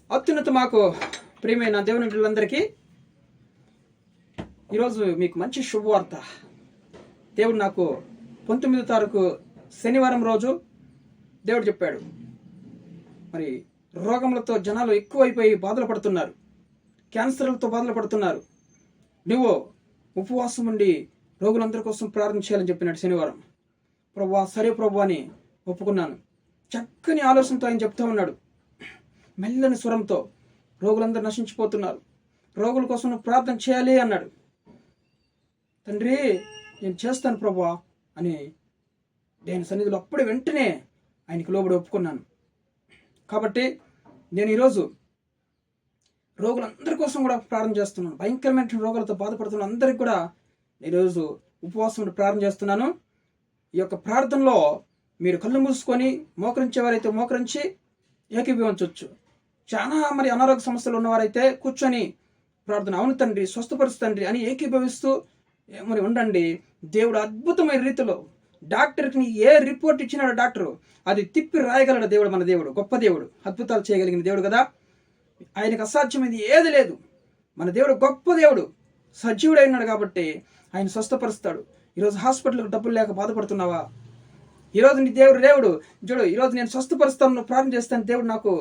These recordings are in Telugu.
అత్యున్నత మాకు ప్రియమైన దేవుని బిడ్డలందరికీ ఈరోజు మీకు మంచి శుభవార్త. దేవుడు నాకు 19వ తారీఖు శనివారం రోజు దేవుడు చెప్పాడు, మరి రోగములతో జనాలు ఎక్కువైపోయి బాధలు పడుతున్నారు, క్యాన్సర్లతో బాధలు పడుతున్నారు, నువ్వు ఉపవాసం ఉండి రోగులందరి కోసం ప్రార్థన చేయాలని చెప్పినాడు శనివారం. ప్రభువా, సరే ప్రభు అని ఒప్పుకున్నాను. చక్కని ఆలోచనతో ఆయన చెప్తా ఉన్నాడు, మెల్లని స్వరంతో. రోగులందరూ నశించిపోతున్నారు, రోగుల కోసం నువ్వు ప్రార్థన చేయాలి అన్నాడు. తండ్రి, నేను చేస్తాను ప్రభువా అని నేను సన్నిధిలో అప్పుడే వెంటనే ఆయనకి లోబడి ఒప్పుకున్నాను. కాబట్టి నేను ఈరోజు రోగులందరి కోసం కూడా ప్రార్థన చేస్తున్నాను. భయంకరమైన రోగాలతో బాధపడుతున్న అందరికి కూడా ఈరోజు ఉపవాసం ప్రార్థన చేస్తున్నాను. ఈ యొక్క ప్రార్థనలో మీరు కళ్ళు మూసుకొని మోకరించేవారైతే మోకరించి ఏకీభవించవచ్చు. చాలా మరి అనారోగ్య సమస్యలు ఉన్నవారైతే కూర్చొని ప్రార్థన, అవును తండ్రి స్వస్థపరుస్తుంది అని ఏకీభవిస్తూ మరి ఉండండి. దేవుడు అద్భుతమైన రీతిలో డాక్టర్కి ఏ రిపోర్ట్ ఇచ్చినాడో డాక్టరు అది తిప్పి రాయగలడు. దేవుడు, మన దేవుడు గొప్ప దేవుడు, అద్భుతాలు చేయగలిగిన దేవుడు కదా. ఆయనకు అసాధ్యమైంది ఏది లేదు. మన దేవుడు గొప్ప దేవుడు, సజీవుడైనాడు కాబట్టి ఆయన స్వస్థపరుస్తాడు. ఈరోజు హాస్పిటల్కి డబ్బులు లేక బాధపడుతున్నావా? ఈరోజు నీ దేవుడు చూడు, ఈరోజు నేను స్వస్థపరుస్తాను, నువ్వు ప్రార్థన చేస్తాను దేవుడు నాకు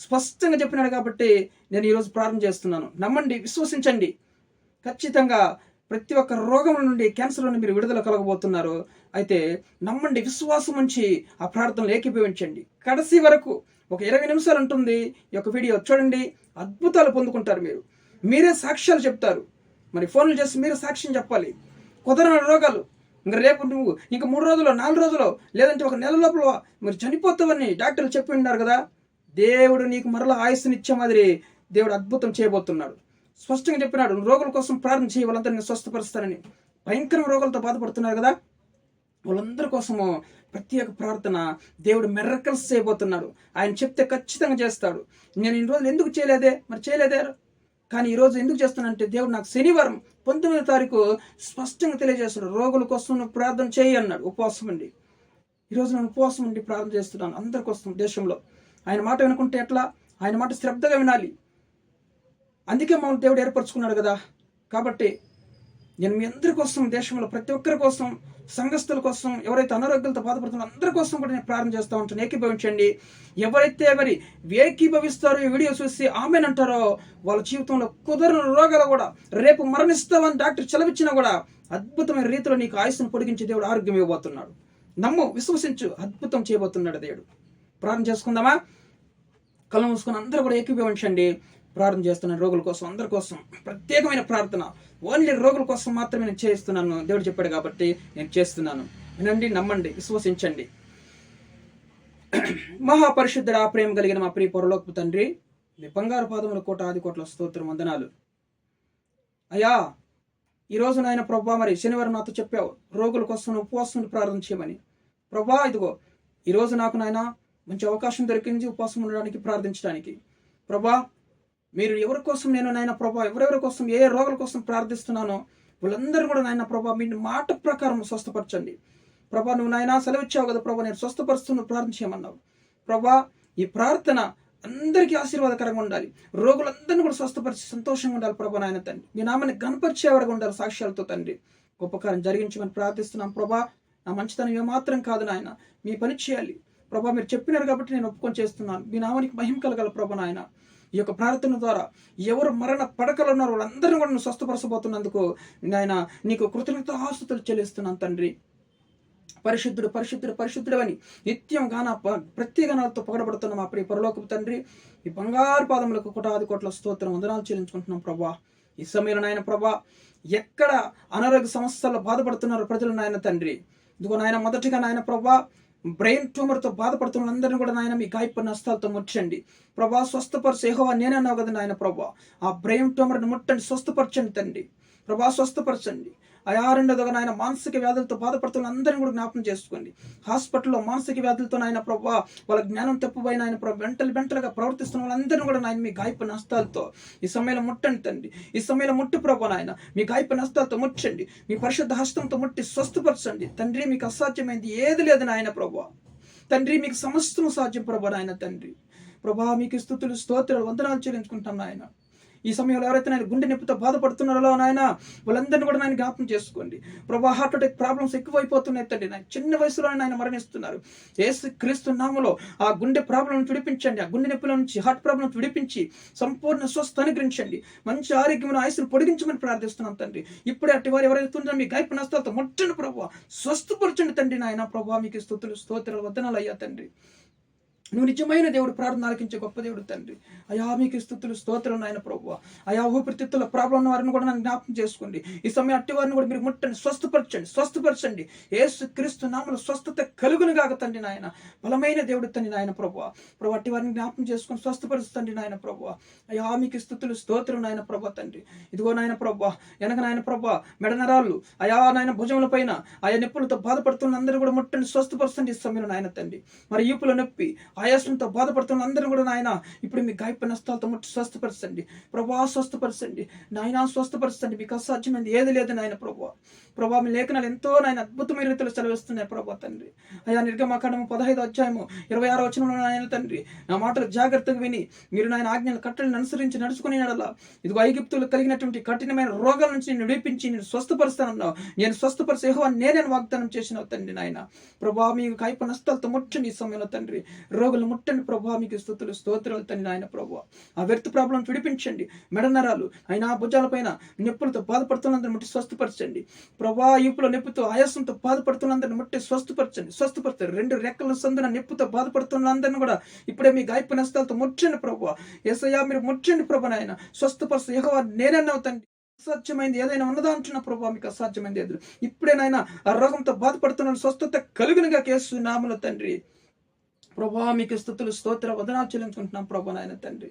స్పష్టంగా చెప్పినాడు కాబట్టి నేను ఈరోజు ప్రార్థన చేస్తున్నాను. నమ్మండి, విశ్వసించండి. ఖచ్చితంగా ప్రతి ఒక్క రోగం నుండి, క్యాన్సర్ నుండి మీరు విడుదల కలగబోతున్నారు. అయితే నమ్మండి, విశ్వాసం ఉంచి ఆ ప్రార్థనలు ఏకీభవించండి. కడసి వరకు ఒక 20 నిమిషాలు ఉంటుంది ఈ యొక్క వీడియో చూడండి, అద్భుతాలు పొందుకుంటారు. మీరే సాక్ష్యాలు చెప్తారు. మరి ఫోన్లు చేసి మీరే సాక్ష్యం చెప్పాలి. కుదరని రోగాలు ఇంకా రేపు నువ్వు ఇంకా 3 రోజులు 4 రోజులు లేదంటే ఒక నెల లోపల మరి చనిపోతావని డాక్టర్లు చెప్పి ఉన్నారు కదా. దేవుడు నీకు మరలా ఆయుస్సునిచ్చే మాదిరి దేవుడు అద్భుతం చేయబోతున్నాడు. స్పష్టంగా చెప్పినాడు, రోగుల కోసం ప్రార్థన చేయి, వాళ్ళందరినీ స్వస్థపరుస్తానని. భయంకర రోగాలతో బాధపడుతున్నారు కదా, వాళ్ళందరి కోసము ప్రత్యేక ప్రార్థన దేవుడు మిరకల్స్ చేయబోతున్నాడు. ఆయన చెప్తే ఖచ్చితంగా చేస్తాడు. నేను ఇన్ని రోజులు ఎందుకు చేయలేదే, మరి చేయలేదే, కానీ ఈరోజు ఎందుకు చేస్తున్నానంటే దేవుడు నాకు శనివారం 19వ తారీఖు స్పష్టంగా తెలియజేస్తున్నాడు, రోగుల కోసం నువ్వు ప్రార్థన చేయి అన్నాడు. ఉపవాసం ఉండి ఈరోజు నేను ఉపవాసం ఉండి ప్రార్థన చేస్తున్నాను అందరి కోసం. దేశంలో ఆయన మాట వినుకుంటే ఎట్లా? ఆయన మాట శ్రద్ధగా వినాలి. అందుకే మమ్మల్ని దేవుడు ఏర్పరచుకున్నాడు కదా. కాబట్టి నేను మీ అందరి కోసం, దేశంలో ప్రతి ఒక్కరి కోసం, సంఘస్థుల కోసం, ఎవరైతే అనారోగ్యాలతో బాధపడుతున్నారో అందరి కోసం కూడా నేను ప్రార్థన చేస్తూ ఉంటాను. ఏకీభవించండి. ఎవరైతే ఏకీభవిస్తారో ఈ వీడియో చూసి ఆమెనంటారో వాళ్ళ జీవితంలో కుదరని రోగాలు కూడా రేపు మరణిస్తామని డాక్టర్ చెలవిచ్చినా కూడా అద్భుతమైన రీతిలో నీకు ఆయుస్సును పొడిగించి దేవుడు ఆరోగ్యం ఇవ్వబోతున్నాడు. నమ్ము, విశ్వసించు, అద్భుతం చేయబోతున్నాడు దేవుడు. ప్రార్థన చేసుకుందామా? కళ్ళు మూసుకొని అందరూ కూడా ఏకీభవించండి. ప్రార్థన చేస్తున్నాను రోగుల కోసం, అందరి కోసం ప్రత్యేకమైన ప్రార్థన. ఓన్లీ రోగుల కోసం మాత్రమే నేను చేస్తున్నాను. దేవుడు చెప్పాడు కాబట్టి నేను చేస్తున్నాను. వినండి, నమ్మండి, విశ్వసించండి. మహాపరిశుద్ధుడా, ప్రేమ కలిగిన మా ప్రియ పరలోకపు తండ్రి, మీ బంగారు పాదముల కోటాది కోట్ల స్తోత్రం, వందనాలు అయ్యా. ఈరోజు నాయన ప్రభా, మరి శనివారం నాతో చెప్పావు రోగుల కోసం ఉపవాసం ప్రార్థన చేయమని. ప్రభా, ఇదిగో ఈరోజు నాకు నాయన మంచి అవకాశం దొరికింది ఉపవాసం ఉండడానికి, ప్రార్థించడానికి. ప్రభా, మీరు ఎవరి కోసం నేను నాయన ప్రభా, ఎవరెవరి కోసం, ఏ రోగుల కోసం ప్రార్థిస్తున్నానో వాళ్ళందరూ కూడా నాయన ప్రభా మీ మాట ప్రకారం స్వస్థపరచండి. ప్రభా, నువ్వు నాయన సెలవిచ్చావు కదా ప్రభా, నేను స్వస్థపరుస్తూ ప్రార్థన చేయమన్నావు. ప్రభా, ఈ ప్రార్థన అందరికీ ఆశీర్వాదకరంగా ఉండాలి. రోగులందరినీ కూడా స్వస్థపరిచి సంతోషంగా ఉండాలి ప్రభా. నాయన తండ్రి, మీ నామాన్ని గణపరిచేవారుగా ఉండాలి సాక్ష్యాలతో తండ్రి. గొప్ప కార్యం జరిగించమని ప్రార్థిస్తున్నాం ప్రభా. నా మంచితనం ఏమాత్రం కాదు నాయన, మీ పని చేయాలి ప్రభా. మీరు చెప్పినారు కాబట్టి నేను ఒప్పుకొని చేస్తున్నాను. మీ నామానికి మహిమ కలగాలి ప్రభా. నాయన, ఈ యొక్క ప్రార్థన ద్వారా ఎవరు మరణ పడకలు ఉన్నారో వాళ్ళందరినీ కూడా నువ్వు స్వస్థపరచబోతున్నందుకు నాయన నీకు కృతజ్ఞత ఆస్తుతులు చెల్లిస్తున్నాను తండ్రి. పరిశుద్ధుడు పరిశుద్ధుడు పరిశుద్ధుడు అని నిత్యం ప్రత్యేకనాలతో పొగడబడుతున్న మా ప్రియ పరలోకపు తండ్రి, ఈ బంగారు పాదములకు కోటాది కోట్ల స్తోత్రం, వందనాలు చెల్లించుకుంటున్నాం ప్రభా. ఈ సమయంలో నాయన ప్రభా, ఎక్కడ అనారోగ్య సమస్యల్లో బాధపడుతున్నారు ప్రజలు నాయన తండ్రి, ఇదిగో నాయన మొదటిగా నాయన ప్రభా బ్రెయిన్ ట్యూమర్తో బాధపడుతున్న అందరినీ కూడా నాయన మీ గాయపడిన హస్తాలతో ముట్టండి ప్రభా. స్వస్థపరచు యెహోవా నేనే అన్నావు కదా నాయన ప్రభా. ఆ బ్రెయిన్ ట్యూమర్ని ముట్టండి, స్వస్థపరచండి తండ్రి ప్రభా, స్వస్థపరచండి. రెండోదిగా నాయన మానసిక వ్యాధులతో బాధపడుతున్న అందరినీ కూడా జ్ఞాపకం చేసుకోండి. హాస్పిటల్లో మానసిక వ్యాధులతో నాయన ప్రభా, వాళ్ళ జ్ఞానం తప్పుపోయిన ఆయన ప్రభా వెంటలుగా ప్రవర్తిస్తున్న వాళ్ళందరినీ కూడా నాయన మీ గాయపడిన హస్తాలతో ఈ సమయంలో ముట్టండి తండ్రి. ఈ సమయంలో ముట్టు ప్రభా నాయన, మీ గాయపడిన హస్తాలతో ముట్టండి, మీ పరిశుద్ధ హస్తంతో ముట్టి స్వస్థపరచండి తండ్రి. మీకు అసాధ్యమైంది ఏది లేదు నాయన ప్రభా. తండ్రి, మీకు సమస్తము సాధ్యం ప్రభా నాయన తండ్రి. ప్రభా మీకు స్తుతులు స్తోత్రాలు వందనాలు చెల్లించుకుంటాం నాయన. ఈ సమయంలో ఎవరైతే నేను గుండె నొప్పితో బాధపడుతున్నారో నాయన, వాళ్ళందరినీ కూడా నాయన జ్ఞాపకం చేసుకోండి ప్రభా. హార్ట్ అటాక్ ప్రాబ్లమ్స్ ఎక్కువైపోతున్నాయి తండ్రి. నాయన చిన్న వయసులోనే ఆయన మరణిస్తున్నారు. యేసు క్రీస్తు నామములో ఆ గుండె ప్రాబ్లం విడిపించండి. ఆ గుండె నొప్పుల నుంచి, హార్ట్ ప్రాబ్లమ్స్ విడిపించి సంపూర్ణ స్వస్థ అనుగ్రహించండి. మంచి ఆరోగ్యమైన ఆయుస్సును పొడిగించమని ప్రార్థిస్తున్నాం తండ్రి. ఇప్పుడే అట్టి వారు ఎవరైతే ఉన్నారో మీ గాయపు నష్టాలతో ముట్టండి ప్రభా, స్వస్థపరచండి తండ్రి నాయన. ప్రభా మీకు స్తుతులు స్తోత్రాలు వందనాలు అయ్యా తండ్రి. నువ్వు నిజమైన దేవుడు, ప్రార్థన ఆలకించే గొప్ప దేవుడు తండ్రి. అయా మీకు స్తుతులు స్తోత్రం నాయన ప్రభువా. అయా ఊపిరితిత్తుల ప్రాబ్లం ఉన్న వారిని కూడా నన్ను జ్ఞాపకం చేసుకోండి. ఈ సమయం అట్టి వారిని కూడా మీరు ముట్టండి, స్వస్థపరచండి. యేసు క్రీస్తు నామములో స్వస్థత కలుగును గాక తండ్రి నాయన. బలమైన దేవుడు తండ్రి నాయన ప్రభువా. ప్రభు అట్టి వారిని జ్ఞాపకం చేసుకొని స్వస్థపరుస్తుంది నాయన ప్రభువా. అయా మీకు స్తుతులు స్తోత్రం నాయన ప్రభా తండ్రి. ఇదిగో నాయన ప్రభువా, వెనక నాయన ప్రభా మెడనరాళ్ళు, అయా నాయన భుజముల పైన ఆయా నొప్పులతో బాధపడుతున్న అందరూ కూడా ముట్టండి, స్వస్థపరుస్తుంది ఈ సమయంలో నాయన తండ్రి. మరి ఈపుల నొప్పి, ఆయాసంతో బాధపడుతున్న అందరూ కూడా నాయన ఇప్పుడు మీ గాయపు నష్టాలతో ముట్టి స్వస్థపరచండి ప్రభా. స్వస్థపరచండి నాయన, స్వస్థపరచండి. మీకు అసాధ్యమైంది ఏది లేదు నాయన ప్రభా. ప్రభా మీ లేఖనాలు ఎంతో నాయన అద్భుతమైన రీతిలో సెలవిస్తున్నాయి ప్రభా తండ్రి. అయా నిర్గమకాండము 15వ అధ్యాయము 26వ వచనంలో నాయన తండ్రి, నా మాటలు జాగ్రత్తగా విని మీరు నాయన ఆజ్ఞలు కట్టలను అనుసరించి నడుచుకుని నడలా. ఇదిగో ఐగుప్తులు కలిగినటువంటి కఠినమైన రోగాల నుంచి నేను విడిపించి నేను స్వస్థపరుస్తానన్నావు. నేను స్వస్థపరిచే యెహోవా నేనే వాగ్దానం చేసినావు తండ్రి నాయన. ప్రభా మీ గాయపు నష్టాలతో ముట్టండి ఈ సమయంలో తండ్రి. రోగులు ముట్టండి ప్రభా. మీకు స్తుతులు స్తోత్రాలు తండ్రి నాయన ప్రభా. ఆ వ్యర్థ ప్రాబ్లం విడిపించండి. మెడనరాలు అయినా భుజాల పైన నొప్పులతో బాధపడుతున్నందరిని ముట్టి స్వస్థపరచండి ప్రభా. ఈపులో నొప్పితో ఆయాసంతో బాధపడుతున్నందరిని ముట్టి స్వస్థపరచండి. 2 రెక్కల సందున నొప్పితో బాధపడుతున్న అందరిని కూడా ఇప్పుడే మీ గాయపు నష్టాలతో ముట్టండి ప్రభా. యేసయ్యా మీరు ముట్టండి ప్రభా నాయన. స్వస్థపరచ యెహోవా నేనన్నావు తండ్రి. అసాధ్యమైంది ఏదైనా ఉన్నదా అంటున్న ప్రభా. మీకు అసాధ్యమైంది ఎదురు ఇప్పుడేనైనా ఆ రోగంతో బాధపడుతున్న స్వస్థత కలుగునుగా యేసు నామములో తండ్రి. ప్రభా మీకు స్తుతులు స్తోత్ర వందనాలు చెల్లించుకుంటున్నాం ప్రభా నాయన తండ్రి.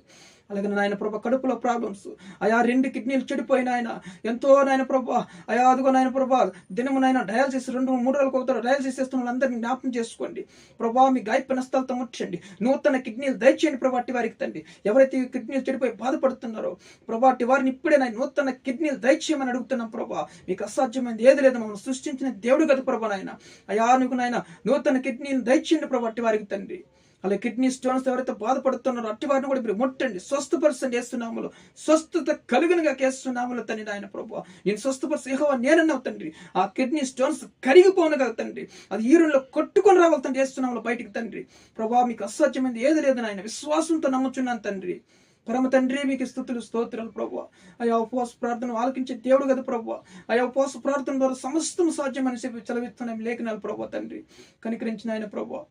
అలాగే నాయన ప్రభా కడుపులో ప్రాబ్లమ్స్, అయా 2 కిడ్నీలు చెడిపోయిన ఆయన ఎంతో నాయన ప్రభా. అయా అదిగో నాయన ప్రభా దినము నాయన డయాలసిస్ 2-3 రోజులకు ఒకసారి డయాలసిస్ చేస్తున్న వాళ్ళందరినీ జ్ఞాపకం చేసుకోండి ప్రభా. మీ గాయపు నష్టాలతో ముట్టండి. నూతన కిడ్నీలు దయచేయండి ప్రభా అట్టి వారికి తండ్రి. ఎవరైతే కిడ్నీలు చెడిపోయి బాధపడుతున్నారో ప్రభా అట్టి వారిని ఇప్పుడే నాయన నూతన కిడ్నీలు దయచేయమని అడుగుతున్నాం ప్రభా. మీకు అసాధ్యమైంది ఏది లేదు. మమ్మల్ని సృష్టించిన దేవుడు కదా ప్రభా నాయన. అయా నువ్వు నాయన నూతన కిడ్నీలు దయచేయండి ప్రభా అట్టి వారికి తండ్రి. అలాగే కిడ్నీ స్టోన్స్ ఎవరైతే బాధపడుతున్నారో అట్టి వారిని కూడా మీరు ముట్టండి, స్వస్థపరచండి యేసునామములో. స్వస్థత కలుగునుగా యేసునామములో తండ్రి నాయన ప్రభువా. నేను స్వస్థపరిచే యెహోవా నేనన్నావు తండ్రి. ఆ కిడ్నీ స్టోన్స్ కరిగిపోనుగా తండ్రి. అది ఈరులో కొట్టుకొని రావాలి తండ్రి యేసునామములో బయటికి తండ్రి. ప్రభా మీకు అసాధ్యమైంది ఏది లేదు నాయన. విశ్వాసంతో నమ్ముచున్నాను తండ్రి. పరమ తండ్రి మీకు స్తుతులు స్తోత్రాలు ప్రభువా. అయా ఉపవాస ప్రార్థన ఆలకించే దేవుడు కదా ప్రభువా. అయా ఉపవాస ప్రార్థన ద్వారా సమస్తం సాధ్యమని చెప్పి చలవిస్తున్నాం లేఖనాలు ప్రభువా తండ్రి. కనికరించిన ఆయన ప్రభువా.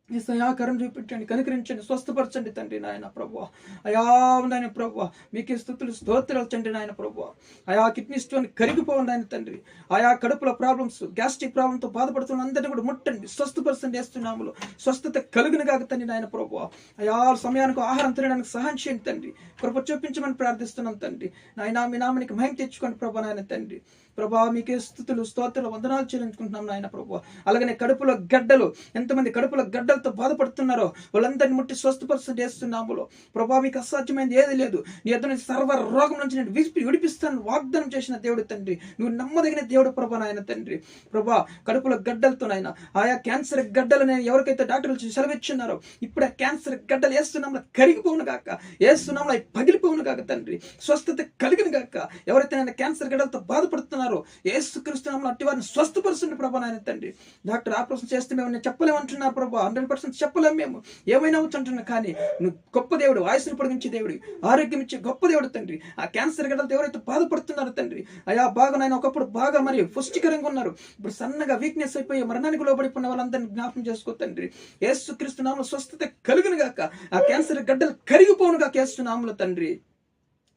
యేసయ్యా కరం చూపించండి, కనికరించండి, స్వస్థపరచండి తండ్రి నాయన ప్రభువా. అయా నాయన ప్రభువా మీకే స్తుతులు స్తోత్రాలు తండ్రి నాయన ప్రభువా. అయా కిడ్నీ స్టోన్ కరిగిపోండి ఆయన తండ్రి. ఆయా కడుపుల ప్రాబ్లమ్స్, గ్యాస్ట్రిక్ ప్రాబ్లంతో బాధపడుతున్న అందరినీ కూడా ముట్టండి, స్వస్థపరచండి యేసునామములో. స్వస్థత కలుగును గాక తండ్రి నాయన ప్రభువా. అయా సమయానికి ఆహారం తినడానికి సహాయం చేయండి తండ్రి. కృప చూపించమని ప్రార్థిస్తున్నాం తండ్రి నాయన. మీ నామానికి మహిమ తెచ్చుకోండి ప్రభా నాయన తండ్రి. ప్రభా మీకే స్తుతులు స్తోత్రాలు వందనాలు చెల్లించుకుంటున్నాం నాయన ప్రభువా. అలాగనే కడుపులో గడ్డలు, ఎంతమంది కడుపులో గడ్డలతో బాధపడుతున్నారో వాళ్ళందరినీ ముట్టి స్వస్థపరచండి యేసునామములో. ప్రభా మీకు అసాధ్యమైంది ఏది లేదు. నీ ఎదురు సర్వ రోగం నుంచి నేను విడిపిస్తాను వాగ్దానం చేసిన దేవుడు తండ్రి. నువ్వు నమ్మదగిన దేవుడు ప్రభా నాయన తండ్రి. ప్రభా కడుపులో గడ్డలతో నాయన ఆయా క్యాన్సర్ గడ్డలు ఎవరికైతే డాక్టర్లు సెలవిచ్చున్నారో ఇప్పుడు ఆ క్యాన్సర్ గడ్డలు యేసునామములో కరిగిపోవును గాక, యేసునామములో పగిలిపోవును గాక తండ్రి. స్వస్థత కలిగిన గాక. ఎవరైతే నేను క్యాన్సర్ గడ్డలతో బాధపడుతున్నారో యేసుక్రీస్తు నామములో అట్టి వారిని స్వస్థపరచండి ప్రభా నాయన తండ్రి. డాక్టర్ ఆపరేషన్ చేస్తే మేము నేను చెప్పలేమంటున్నారు ప్రభా. 100% చెప్పలేము మేము, ఏమైనా అంటున్నా. కానీ నువ్వు గొప్ప దేవుడు, ఆయుస్సును పొడిగించే దేవుడు, ఆరోగ్యం ఇచ్చే గొప్ప దేవుడు తండ్రి. ఆ క్యాన్సర్ గడ్డలతో ఎవరైతే బాధపడుతున్నారో తండ్రి, అయా బాగా నాయన ఒకప్పుడు బాగా మరి పుష్టికరంగా ఉన్నారు, ఇప్పుడు సన్నగా వీక్నెస్ అయిపోయి మరణానికి లోబడిపోయిన వాళ్ళందరినీ జ్ఞాపకం చేసుకో తండ్రి. యేసుక్రీస్తు నామములో స్వస్థత కలుగును గాక. ఆ క్యాన్సర్ గడ్డలు కరిగిపోను గాక యేసు నామములో తండ్రి.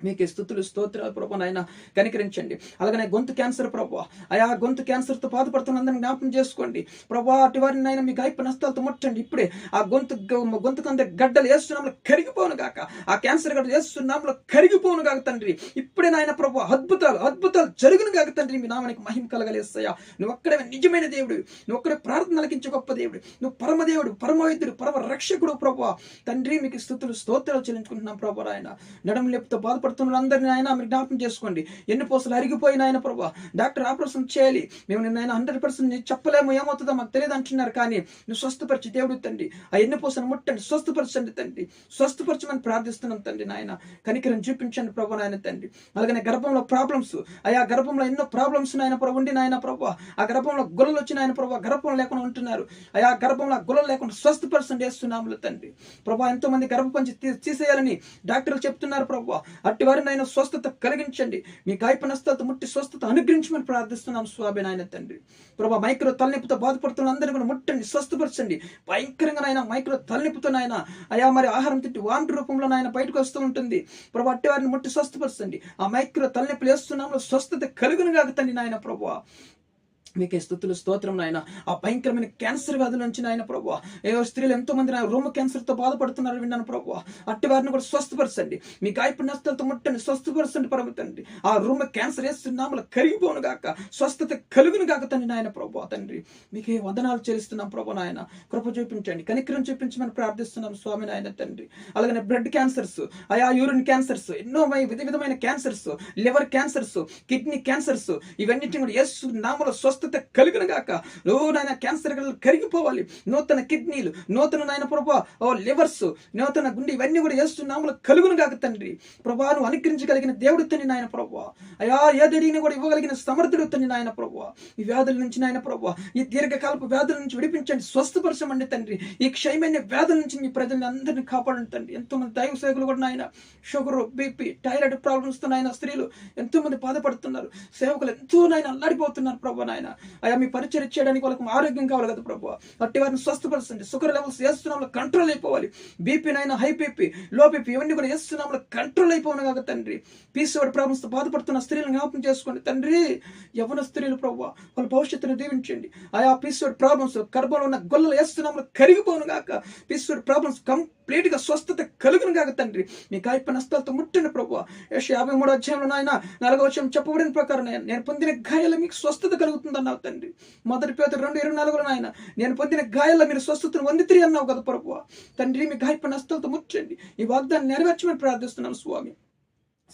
మీకే స్తుతులు స్తోత్రాలు ప్రభా నాయన. కనికరించండి. అలాగనే గొంతు క్యాన్సర్ ప్రభా, అయా గొంతు క్యాన్సర్తో బాధపడుతున్న అందరిని జ్ఞాపకం చేసుకోండి ప్రభా. అటు వారిని నాయన మీ గాయపు నష్టాలతో ముట్టండి. ఇప్పుడే ఆ గొంతుకు అందరి గడ్డలు యేసునామములో కరిగిపోను గాక. ఆ క్యాన్సర్ గడ్డలు యేసునామములో కరిగిపోను గాక తండ్రి. ఇప్పుడే నాయన ప్రభా అద్భుతాలు జరుగును గాక తండ్రి. మీ నామానికి మహిమ కలగలేస్తాయా. నువ్వు ఒక్కడే నిజమైన దేవుడు, నువ్వు ఒక్కడే ప్రార్థన ఆలకించే గొప్ప దేవుడు, నువ్వు పరమ దేవుడు, పరమవైద్యుడు, పరమ రక్షకుడు ప్రభా తండ్రి. మీకు స్తుతులు స్తోత్రాలు చెల్లించుకుంటున్నాం ప్రభా నాయన. నడుము లేపుతో బాధపడుతున్న బాధపడుతున్న అందరినీ ఆయన మీరు జ్ఞాపకం చేసుకోండి. ఎన్నుపూసలు అరిగిపోయిన ఆయన ప్రభు డాక్టర్ ఆపరేషన్ చేయాలి, మేము నిన్న 100% చెప్పలేము, ఏమవుతుందో మాకు తెలియదు అంటున్నారు. కానీ నువ్వు స్వస్థపరిచి దేవుడు తండ్రి ఆ ఎన్నుపూసను ముట్టండి, స్వస్థపరచండి తండ్రి, స్వస్థపరచమని ప్రార్థిస్తున్నాం తండ్రి. నాయన కనికరం చూపించండి ప్రభు నాయన తండ్రి. అలాగనే గర్భంలో ప్రాబ్లమ్స్, అయా గర్భంలో ఎన్నో ప్రాబ్లమ్స్ నాయన ప్రభు ఉండి నాయన ప్రభు ఆ గర్భంలో గుల్లలు వచ్చి నాయన ప్రభు గర్భం లేకుండా ఉంటున్నారు. అయా గర్భంలో గుల్లలు లేకుండా స్వస్థపరచండి చేస్తున్నాములు తండ్రి. ప్రభు ఎంతో మంది గర్భపంచి తీసేయాలని డాక్టర్లు చెప్తున్నారు ప్రభు. అట్టి వారిని ఆయన స్వస్థత కలిగించండి, మీ గాయపనస్తాలతో ముట్టి స్వస్థత అనుగ్రహించమని ప్రార్థిస్తున్నాం స్వామి నాయన తండ్రి. ప్రభు మైక్రో తలనొప్పితో బాధపడుతున్న అందరినీ కూడా ముట్టండి, స్వస్థపరచండి. భయంకరంగా నాయన మైక్రో తలనొప్పితో నాయన అయా మరి ఆహారం తిట్టి వాంటి రూపంలో నాయన బయటకు వస్తూ ఉంటుంది ప్రభు. అట్టి వారిని ముట్టి స్వస్థపరచండి. ఆ మైక్రో తలనొప్పులు వేస్తున్నాము స్వస్థత కలుగును గాక తండ్రి నాయన ప్రభు. మీకే స్తుతులు స్తోత్రం నాయన. ఆ భయంకరమైన క్యాన్సర్ వ్యాధుల నుంచి నాయన ప్రభు స్త్రీలు ఎంతో మంది రొమ్ము క్యాన్సర్తో బాధపడుతున్నారు విన్నాను ప్రభు. అట్టి వారిని కూడా స్వస్థపరచండి, మీ గాయపు నష్టాలతో ముట్టండి, స్వస్థపరచండి ప్రభు తండ్రి. ఆ రొమ్ము క్యాన్సర్ వేస్తున్నాములు కరిగిపోను గాక, స్వస్థత కలుగును గాక తండ్రి నాయన ప్రభు తండ్రి. మీకే వందనాలు చెల్లిస్తున్నాం ప్రభు నాయన. కృప చూపించండి, కనికరం చూపించమని ప్రార్థిస్తున్నాం స్వామి నాయన తండ్రి. అలాగనే బ్లడ్ క్యాన్సర్స్, ఆయా యూరిన్ క్యాన్సర్స్, ఎన్నో విధమైన cancers, liver cancers, kidney cancers, ఇవన్నిటిని కూడా యేసు నామములో స్వస్థత కలుగును గాక. నాయన క్యాన్సర్ కరిగిపోవాలి. నూతన కిడ్నీలు, నూతన నాయన ప్రభా లివర్స్, నూతన గుండె, ఇవన్నీ కూడా యేసు నామములో కలుగును గాక తండ్రి. ప్రభా నువ్వు అనుగ్రహించగలిగిన దేవుడు తండ్రి నాయన ప్రభా. అయా ఏదడిగిన కూడా ఇవ్వగలిగిన సమర్థుడు తండ్రి నాయన ప్రభా. ఈ వ్యాధుల నుంచి నాయన ప్రభా, ఈ దీర్ఘకాలపు వ్యాధుల నుంచి విడిపించండి, స్వస్థపరచమండి తండ్రి. ఈ క్షయమైన వ్యాధుల నుంచి మీ ప్రజల్ని అందరినీ కాపాడండి తండ్రి. ఎంతో మంది దైవ సేవకులు కూడా నాయన షుగర్, బీపీ, థైరాయిడ్ ప్రాబ్లమ్స్ తో నాయన స్త్రీలు ఎంతో మంది బాధపడుతున్నారు. సేవకులు ఎంతో నాయన అల్లాడిపోతున్నారు ప్రభా నాయన. అయ్యా మీ పరిచయం చేయడానికి వాళ్ళకి ఆరోగ్యం కావాలి కదా ప్రభు. అట్టి వారిని స్వస్థపరచండి. షుగర్ లెవెల్స్ వేస్తున్నాంలో కంట్రోల్ అయిపోవాలి. బీపీ నైనా, హై బీపీ, లో బీపీ, ఇవన్నీ కూడా వేస్తున్నాంలో కంట్రోల్ అయిపోను కాక తండ్రి. పీసీఓడి ప్రాబ్లమ్స్ తో బాధపడుతున్న స్త్రీలను జ్ఞాపకం చేసుకోండి తండ్రి. యవ్వన స్త్రీలు ప్రభు వాళ్ళ భవిష్యత్తును దీవించండి. ఆయా పీసీఓడి ప్రాబ్లమ్స్, గర్భంలో ఉన్న గొల్లలు వేస్తున్నాంలో కరిగిపోను గాక. పీసీఓడి ప్రాబ్లమ్స్ కంప్లీట్ గా స్వస్థత కలుగును గాక తండ్రి. మీ గాయప నష్టాలతో ముట్టండి ప్రభు. యెషయా 53వ అధ్యాయంలో నాయన 4వ వచనం చెప్పబడిన ప్రకారం నేను పొందిన గాయాల మీకు స్వస్థత కలుగుతుంది అన్నావు తండ్రి. మొదటి పేతురు 2:24 నాయన నేను పొందిన గాయాల్లో మీరు స్వస్థతను పొందితిరి అన్నావు కదా ప్రభు. తండ్రి మీ గాయప నష్టాలతో ముట్టండి. ఈ వాగ్దాన్ని నెరవేర్చమని ప్రార్థిస్తున్నాను స్వామి.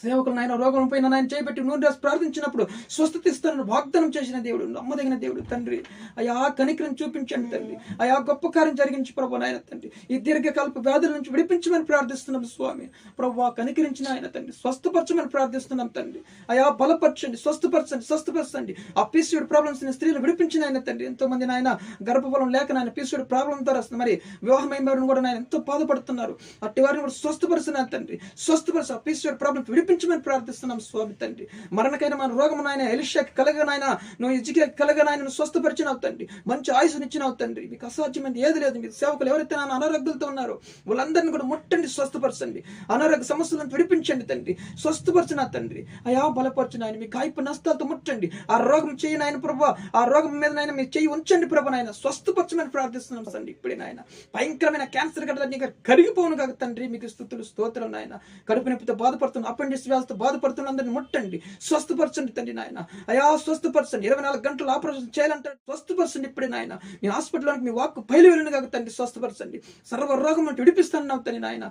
సేవకులు నాయన రోగం పైన నాయన చేయబెట్టి నూనె రాసి ప్రార్థించినప్పుడు స్వస్థత ఇస్తానని వాగ్దానం చేసిన దేవుడు, నమ్మదగిన దేవుడు తండ్రి. అయా కనికరం చూపించండి తండ్రి. అయా గొప్ప కార్యం జరిగించి ప్రభు నాయన తండ్రి. ఈ దీర్ఘకాలపు వ్యాధుల నుంచి విడిపించమని ప్రార్థిస్తున్నాం స్వామి. ప్రభు కనికరించిన ఆయన తండ్రి, స్వస్థపరచమని ప్రార్థిస్తున్నాం తండ్రి. అయా బలపరచండి, స్వస్థపరచండి. ఆ పీసీఓడి ప్రాబ్లమ్స్ ని స్త్రీలు విడిపించిన ఆయన తండ్రి. ఎంతో మంది నాయన గర్భఫలం లేక నాయన పీసీఓడి ప్రాబ్లం ద్వారా మరి వివాహమైన వారిని కూడా నాయన ఎంతో బాధపడుతున్నారు. అట్టి వారిని కూడా స్వస్థపరిచిన తండ్రి. స్వస్థపరచ ఆ పీసీఓడి ప్రాబ్లం విడిపించమని ప్రార్థిస్తున్నాం స్వామి తండ్రి. మరణకైన మన రోగం నాయన ఎలీషాకి కలగనాయన, నువ్వు హిజ్కియాకి కలగనాయన, నువ్వు స్వస్థపరిచినావు తండ్రి. మంచి ఆయుష్నిచ్చినావు తండ్రి. మీకు అసాధ్యమైనది ఏది లేదు. మీ సేవకులు ఎవరైతే నాన్న అనారోగ్యాలతో ఉన్నారో వాళ్ళందరినీ కూడా ముట్టండి, స్వస్థపరచండి. అనారోగ్య సమస్యలను విడిపించండి తండ్రి. స్వస్థపరచిన తండ్రి. అయా బలపరచిన ఆయన మీ కాయపు నష్టాలతో ముట్టండి. ఆ రోగం చేయి నాయన ప్రభు, ఆ రోగం మీద నాయన మీరు చేయి ఉంచండి ప్రభు నాయన. స్వస్థపరచమని ప్రార్థిస్తున్నాం తండ్రి. ఇప్పుడే నాయన భయంకరమైన క్యాన్సర్ గడ్డలన్నీ కరిగిపోను కాక తండ్రి. మీకు స్తుతులు స్తోత్రం నాయన. కడుపు నొప్పితో బాధపడుతున్న, అపెండిక్స్ వ్యాధితో బాధపడుతున్న అందరిని ముట్టండి, స్వస్థపరచండి తండ్రి నాయన. అయా స్వస్థపరచండి. 24 గంటలు ఆపరేషన్ చేయాలంటే స్వస్థపరచండి ఇప్పుడే నాయన. మీ హాస్పిటల్లోకి మీ వాక్కు బయలు వెళ్ళిన కాక తండ్రి. స్వస్థపరచండి. సర్వ రోగం నుండి విడిపిస్తాను తండ్రి నాయన.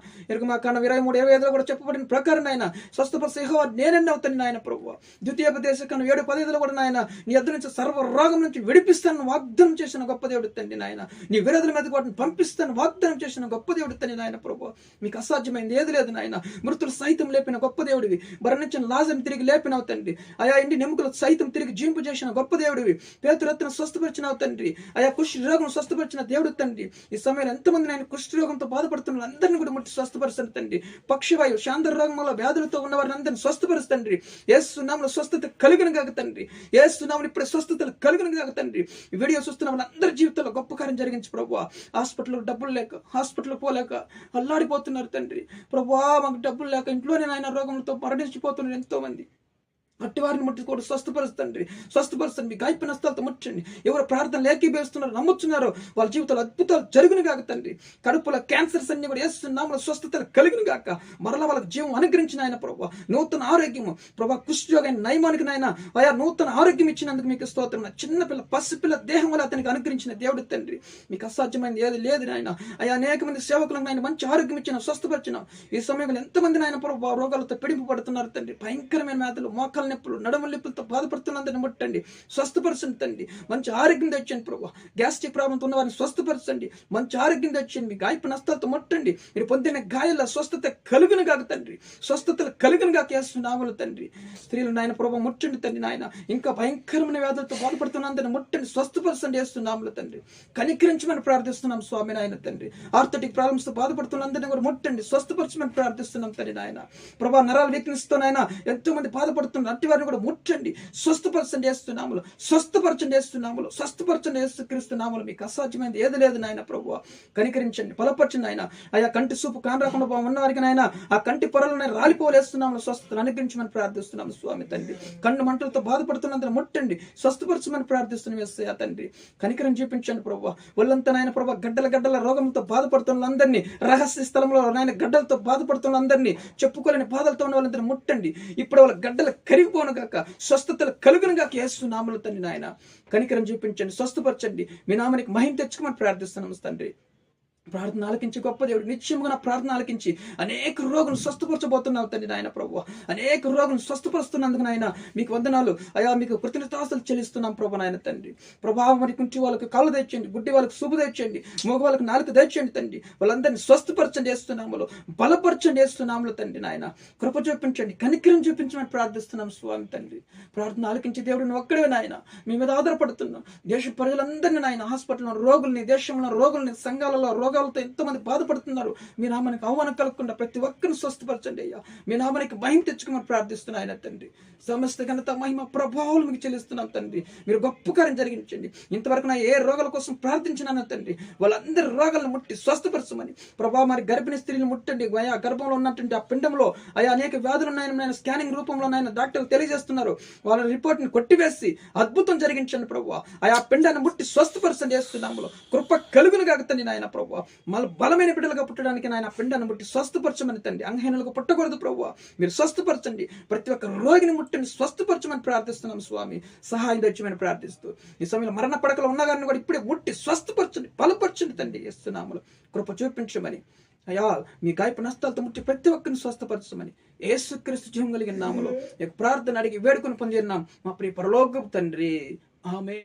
మా కాండం 23:25 కూడా చెప్పబడిన ప్రకారం నాయన స్వస్థపరిచే యెహోవా నేనన్నావు తండ్రి నాయన ప్రభు. ద్వితీయోపదేశకాండం 7:15 కూడా నాయన నీ యొద్ద నుంచి సర్వ రోగం నుంచి విడిపిస్తాను వాగ్దానం చేసిన గొప్ప దేవుడు తండ్రి నాయన. నీ విరోధుల మీద వాటిని పంపిస్తాను వాగ్దానం చేసిన గొప్ప దేవుడు తండ్రి నాయన ప్రభు. మీకు అసాధ్యమైంది ఏది లేదు నాయన. మృతులు సైతం లేపిన గొప్ప దేవుడివి. మరణించిన లాజరుని తిరిగి లేపినావు తండ్రి. అయా ఇంటి నెముకలు సైతం తిరిగి జీంపు చేసిన గొప్ప దేవుడివి. పేతురెత్తును స్వస్థపరిచినావు తండ్రి. అయా కుష్ఠ రోగం స్వస్థపరిచిన దేవుడు తండ్రి. ఈ సమయంలో ఎంతమంది నేను కుష్ఠ రోగంతో బాధపడుతున్న అందరినీ కూడా ముట్టి స్వస్థపరుస్తాను తండ్రి. పక్షివాయు, శాంత రోగంలో వ్యాధులతో ఉన్న వారిని అందరినీ స్వస్థపరుస్తండ్రి. యేసు నామములో స్వస్థత కలుగును గాక తండ్రి. యేసు నామములో ఇప్పుడు స్వస్థతలు కలుగును గాక తండ్రి. ఈ వీడియో చూస్తున్న వాళ్ళందరి జీవితంలో గొప్ప కార్యం జరిగించి ప్రభువా. హాస్పిటల్లో డబ్బులు లేక, హాస్పిటల్ పోలేక అల్లాడిపోతున్నారు తండ్రి. ప్రభువా మాకు డబ్బులు లేక ఇంట్లోనే నాయన రోగంతో మరణించిపోతున్నారు ఎంతో మంది. అట్టి వారిని ముట్టుకోడు స్వస్థపరుస్తండి, స్వస్థపరుస్తండి. మీ గాయపు నష్టాలతో ముట్టండి. ఎవరు ప్రార్థనలు ఏకీభవిస్తున్నారు, నమ్ముతున్నారు, వాళ్ళ జీవితాలు అద్భుతాలు జరుగును గాక తండ్రి. కడుపుల క్యాన్సర్స్ అన్ని కూడా వేస్తున్నాము, స్వస్థతలు కలుగును గాక. మరలా వాళ్ళకి జీవం అనుగ్రహించిన ఆయన ప్రభావ, నూతన ఆరోగ్యము ప్రభావ, కుష్ఠరోగం నయమానికి నాయన ఆయా నూతన ఆరోగ్యం ఇచ్చినందుకు మీకు స్తోత్రం. చిన్నపిల్ల పసిపిల్ల దేహం వల్ల అతనికి అనుగ్రహించిన దేవుడు తండ్రి, మీకు అసాధ్యమైనది ఏది లేదు నాయన. అయా అనేక మంది సేవకులకు నాయన మంచి ఆరోగ్యం ఇచ్చిన, స్వస్థపరిచిన. ఈ సమయంలో ఎంతమంది నాయన ప్రభావ రోగాలతో పడుతున్నారు తండ్రి, భయంకరమైన వ్యాధులు, మోకాల నొప్పులు, నడుముల నొప్పులతో బాధపడుతున్నందుని ముట్టండి, స్వస్థపరచండి తండ్రి. మంచి ఆరోగ్యం తెచ్చండి ప్రభావ. గ్యాస్ట్రిక్ ప్రాబ్లంతో ఉన్న వారిని స్వస్థపరచండి, మంచి ఆరోగ్యం తెచ్చండి. మీ గాయపు నష్టాలతో ముట్టండి. మీరు పొందిన గాయాల స్వస్థత కలుగును గాక తండ్రి, స్వస్థతలు కలుగును గాక యేసునామములో తండ్రి. స్త్రీలు నాయన ప్రభావ ముట్టండి తండ్రి నాయన. ఇంకా భయంకరమైన వ్యాధులతో బాధపడుతున్నందుని ముట్టండి, స్వస్థపరచండి యేసునామములో తండ్రి. కనికరించమని ప్రార్థిస్తున్నాం స్వామి నాయన తండ్రి. ఆర్థోటిక్ ప్రాబ్లమ్స్ తో బాధపడుతున్నందుని కూడా ముట్టండి, స్వస్థపరచమని ప్రార్థిస్తున్నాం తండ్రి నాయన. ప్రభావ నరాల వీక్నెస్ తో నాయన ఎంతో మంది బాధపడుతున్నారు, అట్టి వారిని కూడా ముట్టండి, స్వస్థపరచండి యేసునామములో, స్వస్థపరచండి యేసునామములో, స్వస్థపరచండి యేసుక్రీస్తు నామములో. మీకు అసాధ్యమైనది ఏది లేదు నాయన ప్రభువా. కనికరించండి, బలపరచండి ఆయన. ఆయా కంటి చూపు కానరాకుండా ఉన్నవారికి నాయన ఆ కంటి పొరలను రాలిపోలేస్తున్నాము, స్వస్థతను అనుగ్రహించమని ప్రార్థిస్తున్నాము స్వామి తండ్రి. కన్ను మంటలతో బాధపడుతున్నందున ముట్టండి, స్వస్థపరచమని ప్రార్థిస్తున్నాం యేసయ్య తండ్రి. కనికరం చూపించండి ప్రభువా. ఒళ్ళంతా నాయన ప్రభావ గడ్డల రోగంతో బాధపడుతున్న అందరినీ, రహస్య స్థలంలో నాయన గడ్డలతో బాధపడుతున్న అందరినీ, చెప్పుకోలేని బాధలతో ఉన్న వాళ్ళందరినీ ముట్టండి. ఇప్పుడు వాళ్ళ గడ్డలు కరిగిపోను గాక, స్వస్థతలు కలుగును గాక యేసు నామములో తండ్రి నాయన. కనికరం చూపించండి, స్వస్థపరచండి. మీ నామానికి మహిమ తెచ్చుకోమని ప్రార్థిస్తున్నాము తండ్రి. ప్రార్థన ఆలకించి గొప్ప దేవుడు, నిత్యముగా నా ప్రార్థన ఆలకించి అనేక రోగులు స్వస్థపరచబోతున్నావు తండ్రి నాయన ప్రభు. అనేక రోగులు స్వస్థపరుస్తున్నందుకు నాయన మీకు వందనాలు అయా. మీకు కృతజ్ఞతాస్తులు చెల్లిస్తున్నాం ప్రభు నాయన తండ్రి. ప్రభావం మరి కుంటి వాళ్ళకి కాళ్ళు తెచ్చండి, గుడ్డి వాళ్ళకి శుభ తెచ్చండి, మగ వాళ్ళకి నాలుగు తెచ్చండి తండ్రి. వాళ్ళందరినీ స్వస్థపరచండి వేస్తున్నాములు, బలపరచండి వేస్తున్నాములు తండ్రి నాయన. కృప చూపించండి, కనికరం చూపించమని ప్రార్థిస్తున్నాం స్వామి తండ్రి. ప్రార్థన ఆలకించి దేవుడు నువ్వు ఒక్కడే నాయన, మీ మీద ఆధారపడుతున్నాం. దేశ ప్రజలందరినీ నాయన, హాస్పిటల్లో రోగుల్ని, దేశంలో రోగుల్ని, సంఘాలలో రోగాలతో ఎంతోమంది బాధపడుతున్నారు. మీ నామానికి అవమానం కలగకుండా ప్రతి ఒక్కరిని స్వస్థపరచండి అయ్యా. మీ నామానికి మహిమ తెచ్చుకోమని ప్రార్థిస్తున్నాను ఆయన తండ్రి. సమస్త ఘనత మహిమ ప్రభావాలు మీకు చెల్లిస్తున్నాం తండ్రి. మీరు గొప్ప కార్యం జరిగించండి. ఇంతవరకు నా ఏ రోగాల కోసం ప్రార్థించినాను తండ్రి, వాళ్ళందరి రోగాలను ముట్టి స్వస్థపరచమని ప్రభావ. మరి గర్భిణీ స్త్రీలు ముట్టండి, అయా గర్భంలో ఉన్నటువంటి ఆ పిండంలో అయా అనేక వ్యాధులు ఉన్నాయని నేను స్కానింగ్ రూపంలో నాయన డాక్టర్లు తెలియజేస్తున్నారు. వాళ్ళ రిపోర్ట్ని కొట్టివేసి అద్భుతం జరిగించండి ప్రభావ. ఆయా పిండాన్ని ముట్టి స్వస్థపరచండి చేస్తున్నాము. కృప కలుగును గాక తండ్రి నాయన ప్రభావ. మళ్ళీ బలమైన బిడ్డలుగా పుట్టడానికి నాయన పిండాన్ని ముట్టి స్వస్థపరచమని తండ్రి. అంగహీనులుగా పుట్టకూడదు ప్రభువా, మీరు స్వస్థపరచండి. ప్రతి ఒక్క రోగిని ముట్టండి, స్వస్థపరచమని ప్రార్థిస్తున్నాం స్వామి. సహాయం తెచ్చమని ప్రార్థిస్తూ ఈ సమయంలో మరణ పడకలో ఉన్న గారిని కూడా ఇప్పుడే ముట్టి స్వస్థపరచండి, బలపరచండి తండ్రి. ఇస్తున్నాములు కృప చూపించమని అయ్యా. మీ గాయపు నష్టాలతో ముట్టి ప్రతి ఒక్కరిని స్వస్థపరచమని యేసుక్రీస్తు జీవం కలిగిన నామములో ప్రార్థన అడిగి వేడుకొని పొందినాం మా ప్రియ పరలోకపు తండ్రి. ఆమేన్.